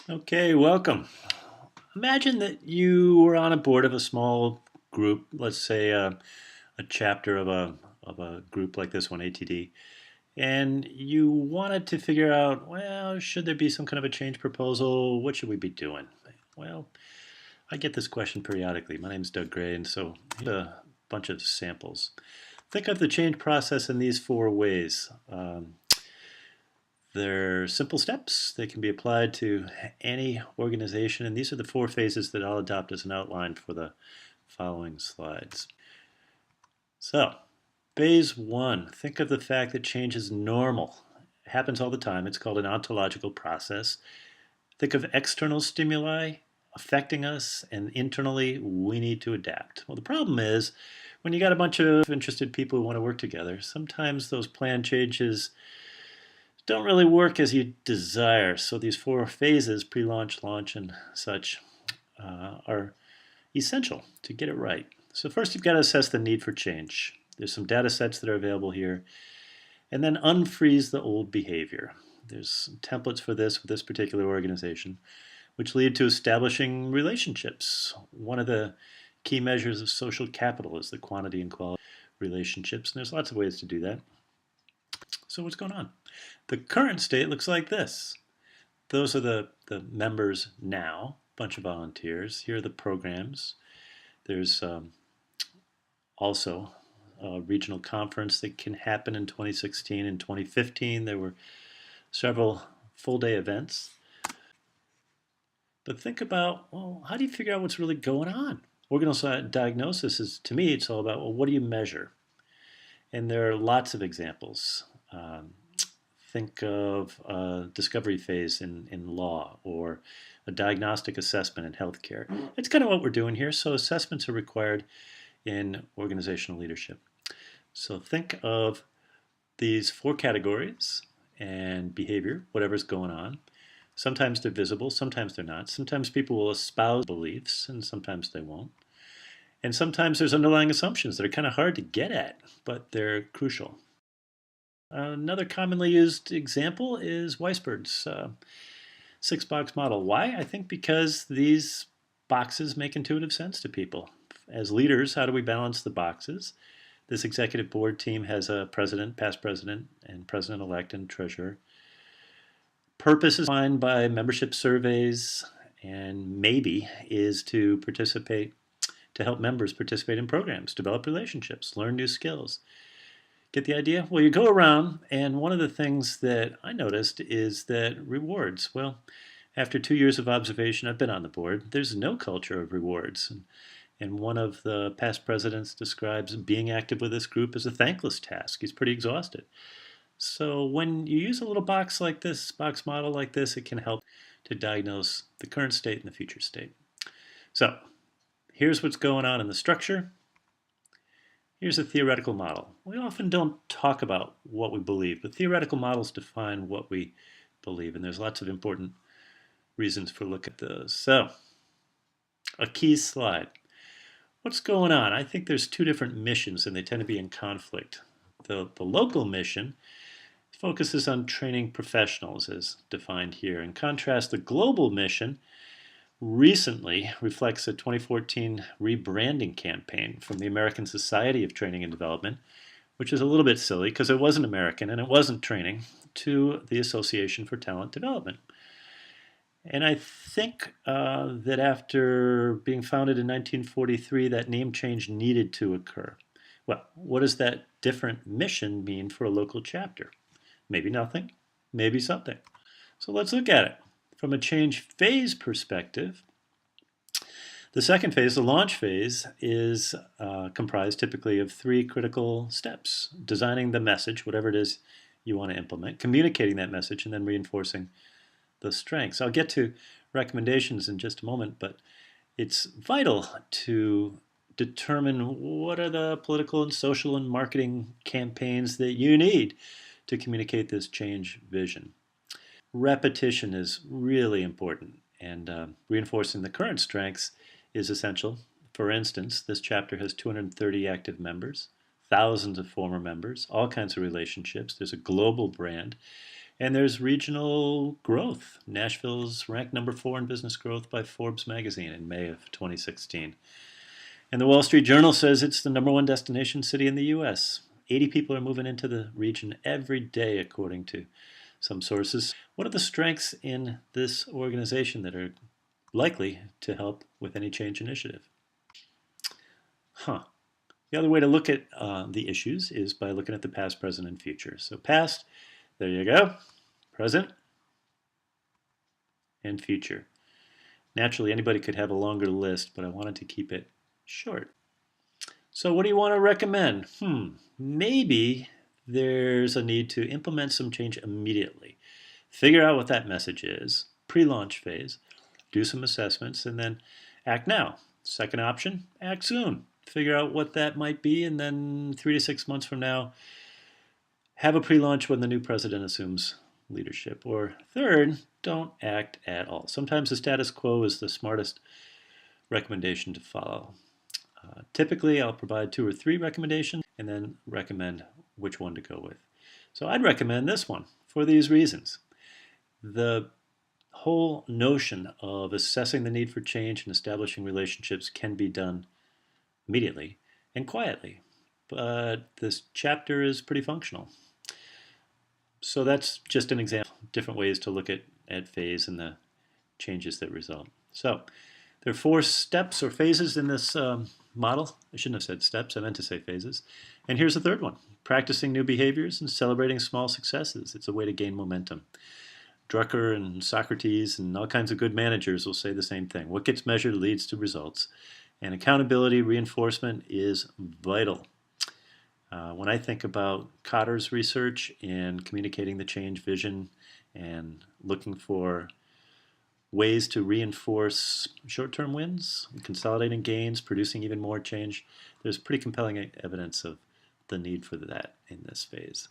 Okay, welcome. Imagine that you were on a board of a small group, let's say a chapter of a group like this one, ATD, and you wanted to figure out, well, should there be some kind of a change proposal? What should we be doing? Well, I get this question periodically. My name's Doug Gray, and so here's a bunch of samples. Think of the change process in these four ways. They're simple steps. They can be applied to any organization, and these are the four phases that I'll adopt as an outline for the following slides. So, phase one, think of the fact that change is normal. It happens all the time. It's called an ontological process. Think of external stimuli affecting us, and internally, we need to adapt. Well, the problem is, when you got a bunch of interested people who want to work together, sometimes those plan changes don't really work as you desire. So these four phases, pre-launch, launch, and such, are essential to get it right. So first you've got to assess the need for change. There's some data sets that are available here. And then unfreeze the old behavior. There's some templates for this with this particular organization, which lead to establishing relationships. One of the key measures of social capital is the quantity and quality of relationships, and there's lots of ways to do that. So what's going on? The current state looks like this. Those are the members now, a bunch of volunteers. Here are the programs. There's also a regional conference that can happen in 2016 and 2015. There were several full-day events. But think about, well, how do you figure out what's really going on? Organizational diagnosis is, to me, it's all about, well, what do you measure? And there are lots of examples. Think of a discovery phase in law or a diagnostic assessment in healthcare. It's kind of what we're doing here. So assessments are required in organizational leadership. So think of these four categories and behavior, whatever's going on. Sometimes they're visible, sometimes they're not. Sometimes people will espouse beliefs and sometimes they won't. And sometimes there's underlying assumptions that are kind of hard to get at, but they're crucial. Another commonly used example is Weisbord's six-box model. Why? I think because these boxes make intuitive sense to people. As leaders, how do we balance the boxes? This executive board team has a president, past president, and president-elect and treasurer. Purpose is defined by membership surveys, and maybe is to participate, to help members participate in programs, develop relationships, learn new skills. Get the idea? Well, you go around, and one of the things that I noticed is that rewards, well, after 2 years of observation, I've been on the board, there's no culture of rewards. And one of the past presidents describes being active with this group as a thankless task. He's pretty exhausted. So when you use a little box like this, box model like this, it can help to diagnose the current state and the future state. So here's what's going on in the structure. Here's a theoretical model. We often don't talk about what we believe, but theoretical models define what we believe, and there's lots of important reasons for looking at those. So, a key slide. What's going on? I think there's two different missions, and they tend to be in conflict. The local mission focuses on training professionals, as defined here. In contrast, the global mission recently reflects a 2014 rebranding campaign from the American Society of Training and Development, which is a little bit silly because it wasn't American and it wasn't training, to the Association for Talent Development. And I think that after being founded in 1943, that name change needed to occur. Well, what does that different mission mean for a local chapter? Maybe nothing, maybe something. So let's look at it. From a change phase perspective, the second phase, the launch phase, is comprised typically of three critical steps: designing the message, whatever it is you want to implement, communicating that message, and then reinforcing the strengths. I'll get to recommendations in just a moment, but it's vital to determine what are the political and social and marketing campaigns that you need to communicate this change vision. Repetition is really important, and reinforcing the current strengths is essential. For instance, this chapter has 230 active members, thousands of former members, all kinds of relationships. There's a global brand, And there's regional growth. Nashville's ranked number 4 in business growth by Forbes magazine in May of 2016. And the Wall Street Journal says it's the number 1 destination city in the U.S. 80 people are moving into the region every day, according to some sources. What are the strengths in this organization that are likely to help with any change initiative? The other way to look at the issues is by looking at the past, present, and future. So past, there you go, present, and future. Naturally, anybody could have a longer list, but I wanted to keep it short. So what do you want to recommend? Maybe there's a need to implement some change immediately. Figure out what that message is, pre-launch phase, do some assessments, and then act now. Second option, act soon. Figure out what that might be, and then 3 to 6 months from now, have a pre-launch when the new president assumes leadership. Or third, don't act at all. Sometimes the status quo is the smartest recommendation to follow. Typically, I'll provide 2 or 3 recommendations and then recommend which one to go with. So I'd recommend this one for these reasons. The whole notion of assessing the need for change and establishing relationships can be done immediately and quietly, but this chapter is pretty functional. So that's just an example, different ways to look at phase and the changes that result. So there are 4 steps or phases in this model. I shouldn't have said steps, I meant to say phases. And here's the third one, practicing new behaviors and celebrating small successes. It's a way to gain momentum. Drucker and Socrates and all kinds of good managers will say the same thing. What gets measured leads to results. And accountability reinforcement is vital. When I think about Kotter's research in communicating the change vision and looking for ways to reinforce short-term wins, consolidating gains, producing even more change, there's pretty compelling evidence of the need for that in this phase.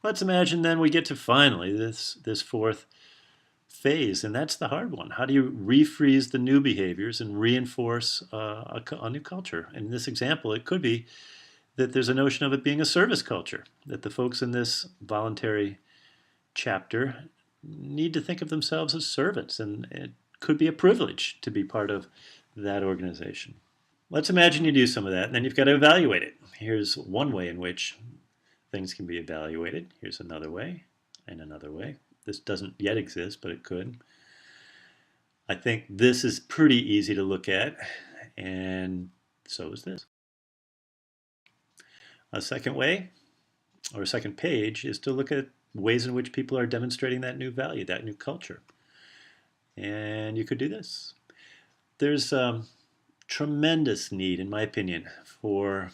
Let's imagine then we get to finally this 4th phase, and that's the hard one. How do you refreeze the new behaviors and reinforce a new culture? And in this example, it could be that there's a notion of it being a service culture, that the folks in this voluntary chapter need to think of themselves as servants, and it could be a privilege to be part of that organization. Let's imagine you do some of that, and then you've got to evaluate it. Here's one way in which things can be evaluated. Here's another way, and another way. This doesn't yet exist, but it could. I think this is pretty easy to look at, and so is this. A second way, or a second page, is to look at ways in which people are demonstrating that new value, that new culture. And you could do this. There's tremendous need, in my opinion, for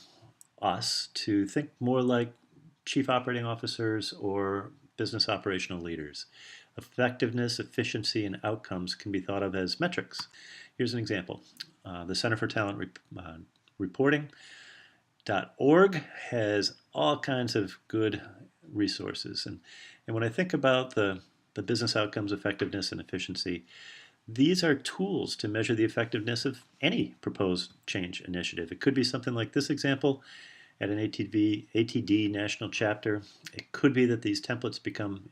us to think more like chief operating officers or business operational leaders. Effectiveness, efficiency, and outcomes can be thought of as metrics. Here's an example. The Center for Talent Reporting.org has all kinds of good resources. And when I think about the business outcomes, effectiveness, and efficiency, these are tools to measure the effectiveness of any proposed change initiative. It could be something like this example at an ATD national chapter. It could be that these templates become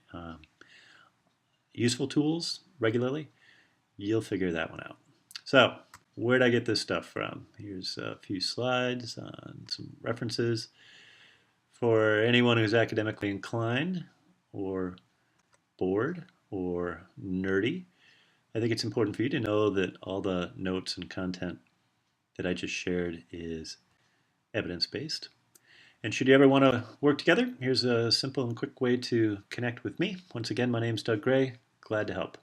useful tools regularly. You'll figure that one out. So where'd I get this stuff from? Here's a few slides on some references for anyone who's academically inclined or bored or nerdy. I think it's important for you to know that all the notes and content that I just shared is evidence-based. And should you ever want to work together, here's a simple and quick way to connect with me. Once again, my name's Doug Gray. Glad to help.